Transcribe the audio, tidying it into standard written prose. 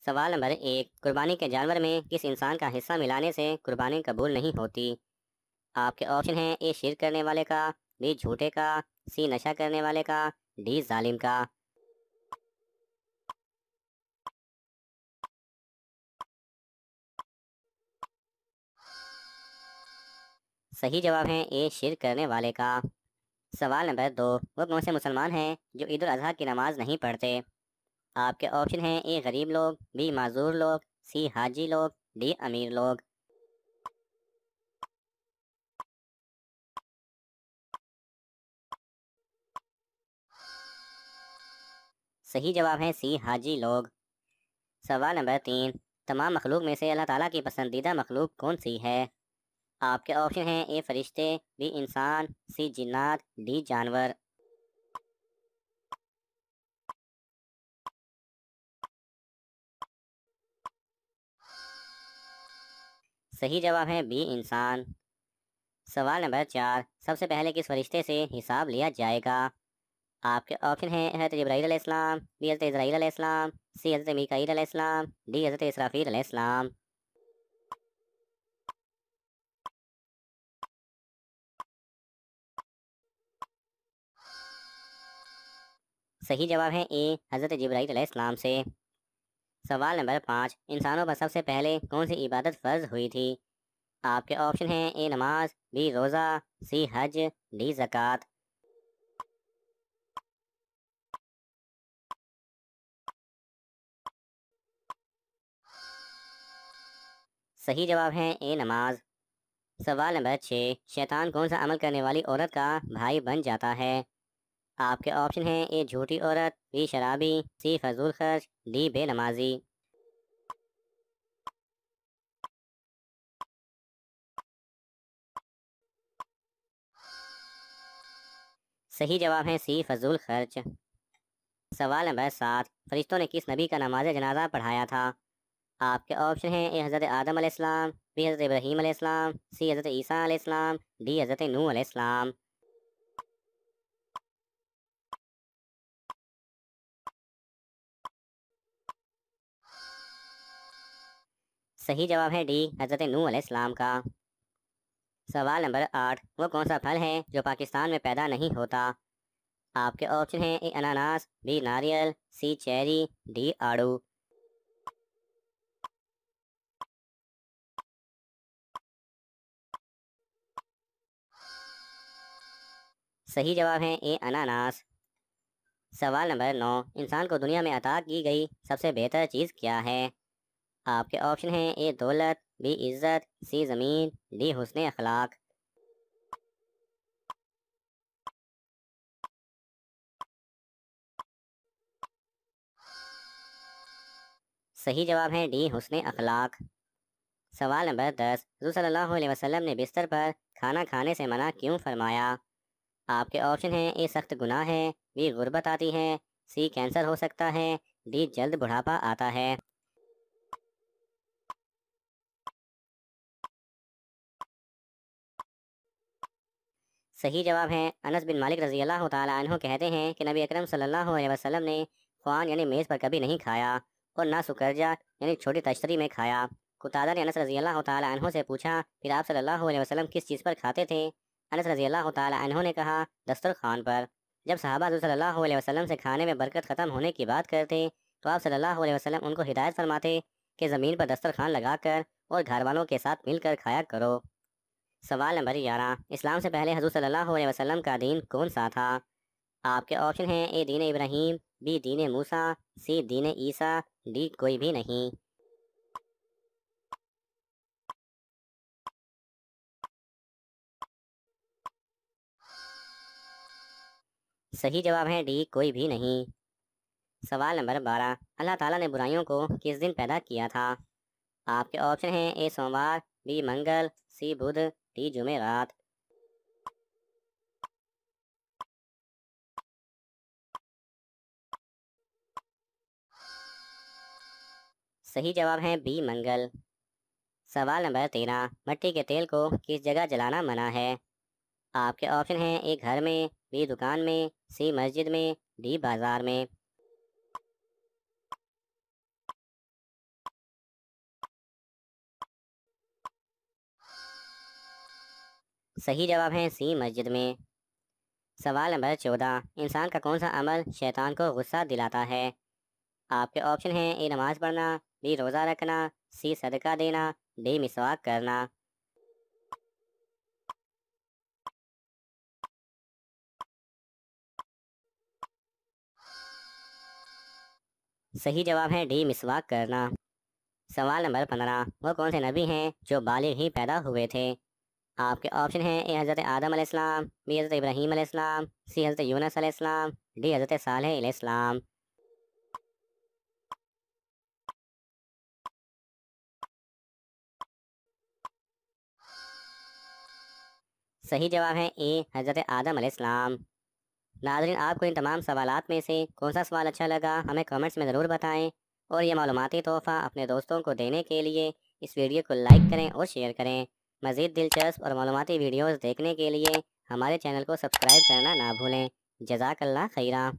سوال نمبر 1، قربانی کے جانور میں کس انسان کا حصہ ملانے سے قربانی قبول نہیں ہوتی؟ آپ کے آپشن ہیں: اے شرک کرنے والے کا، بی جھوٹے کا، سی نشہ کرنے والے کا، ڈی ظالم کا۔ صحیح جواب ہے اے شرک کرنے والے کا۔ سوال نمبر 2، وہ کون سے مسلمان ہیں جو عید الاضحیٰ کی نماز نہیں پڑھتے؟ آپ کے آپشن ہیں: اے غریب لوگ، بی معذور لوگ، سی حاجی لوگ، ڈی امیر لوگ۔ صحیح جواب ہے سی حاجی لوگ۔ سوال نمبر 3، تمام مخلوق میں سے اللہ تعالیٰ کی پسندیدہ مخلوق کون سی ہے؟ آپ کے آپشن ہیں: اے فرشتے، بی انسان، سی جنات، ڈی جانور۔ صحیح جواب ہے بی انسان۔ سوال نمبر 4، سب سے پہلے کس فرشتے سے حساب لیا جائے گا؟ آپ کے آپشن ہیں: حضرت جبرائیل علیہ السلام، بی حضرت اسرائیل علیہ السلام، سی حضرت میکائیل علیہ السلام، ڈی حضرت اسرافیل علیہ السلام۔ صحیح جواب ہے اے حضرت جبرائیل علیہ السلام سے۔ سوال نمبر 5، انسانوں پر سب سے پہلے کون سی عبادت فرض ہوئی تھی؟ آپ کے آپشن ہیں: اے نماز، بی روزہ، سی حج، ڈی زکوٰۃ۔ صحیح جواب ہے اے نماز۔ سوال نمبر 6، شیطان کون سا عمل کرنے والی عورت کا بھائی بن جاتا ہے؟ آپ کے آپشن ہیں: اے جھوٹی عورت، بی شرابی، سی فضول خرچ، ڈی بے نمازی۔ صحیح جواب ہے سی فضول خرچ۔ سوال نمبر 7، فرشتوں نے کس نبی کا نماز جنازہ پڑھایا تھا؟ آپ کے آپشن ہیں: اے حضرت آدم علیہ السلام، بی حضرت ابراہیم علیہ السلام، سی حضرت عیسیٰ علیہ السلام، ڈی حضرت نوح علیہ السلام۔ صحیح جواب ہے ڈی حضرت نوح علیہ السلام کا۔ سوال نمبر 8، وہ کون سا پھل ہے جو پاکستان میں پیدا نہیں ہوتا؟ آپ کے آپشن ہیں: اے اناناس، بی ناریل، سی چیری، ڈی آڑو۔ صحیح جواب ہے اے اناناس۔ سوال نمبر 9، انسان کو دنیا میں عطا کی گئی سب سے بہتر چیز کیا ہے؟ آپ کے آپشن ہیں: اے دولت، بی عزت، سی زمین، ڈی حسن اخلاق۔ صحیح جواب ہے ڈی حسن اخلاق۔ سوال نمبر 10، حضور صلی اللہ علیہ وسلم نے بستر پر کھانا کھانے سے منع کیوں فرمایا؟ آپ کے آپشن ہیں: اے سخت گناہ ہے، بی غربت آتی ہے، سی کینسر ہو سکتا ہے، ڈی جلد بڑھاپا آتا ہے۔ صحیح جواب ہے انس بن مالک رضی اللہ تعالیٰ عنہ کہتے ہیں کہ نبی اکرم صلی اللہ علیہ وسلم نے خوان یعنی میز پر کبھی نہیں کھایا اور نہ سکرجہ یعنی چھوٹی تشتری میں کھایا۔ قتادہ نے انس رضی اللہ تعالیٰ عنہ سے پوچھا، پھر آپ صلی اللہ علیہ وسلم کس چیز پر کھاتے تھے؟ انس رضی اللہ تعالیٰ عنہ نے کہا، دسترخوان پر۔ جب صحابہ حضور صلی اللہ علیہ وسلم سے کھانے میں برکت ختم ہونے کی بات کرتے تو آپ صلی اللہ علیہ وسلم ان کو ہدایت فرماتے کہ زمین پر دسترخوان لگا کر اور گھر والوں کے ساتھ مل کر کھایا کرو۔ سوال نمبر 11، اسلام سے پہلے حضور صلی اللہ علیہ وسلم کا دین کون سا تھا؟ آپ کے آپشن ہیں: اے دین ابراہیم، be then Musa, C then Isa, D کوئی بھی نہیں۔ صحیح جواب ہے ڈی کوئی بھی نہیں۔ سوال نمبر 12، اللہ تعالیٰ نے برائیوں کو کس دن پیدا کیا تھا؟ آپ کے آپشن ہیں: اے سوموار، بی منگل، سی بدھ، ڈی جمعرات۔ صحیح جواب ہے بی منگل۔ سوال نمبر 13، مٹی کے تیل کو کس جگہ جلانا منع ہے؟ آپ کے آپشن ہیں: اے گھر میں، بی دکان میں، سی مسجد میں، ڈی بازار میں۔ صحیح جواب ہے سی مسجد میں۔ سوال نمبر 14، انسان کا کون سا عمل شیطان کو غصہ دلاتا ہے؟ آپ کے آپشن ہیں اے نماز پڑھنا، بی روزہ رکھنا، سی صدقہ دینا، ڈی مسواک کرنا۔ صحیح جواب ہے ڈی مسواک کرنا۔ سوال نمبر 15، وہ کون سے نبی ہیں جو بالغ ہی پیدا ہوئے تھے؟ آپ کے آپشن ہیں اے حضرت آدم علیہ السلام، بی حضرت ابراہیم علیہ السلام، سی حضرت یونس علیہ السلام، ڈی حضرت صالح علیہ السلام۔ صحیح جواب ہے اے حضرت آدم علیہ السلام۔ ناظرین، آپ کو ان تمام سوالات میں سے کون سا سوال اچھا لگا ہمیں کمنٹس میں ضرور بتائیں، اور یہ معلوماتی تحفہ اپنے دوستوں کو دینے کے لیے اس ویڈیو کو لائک کریں اور شیئر کریں۔ مزید دلچسپ اور معلوماتی ویڈیوز دیکھنے کے لیے ہمارے چینل کو سبسکرائب کرنا نہ بھولیں۔ جزاک اللہ خیرہ۔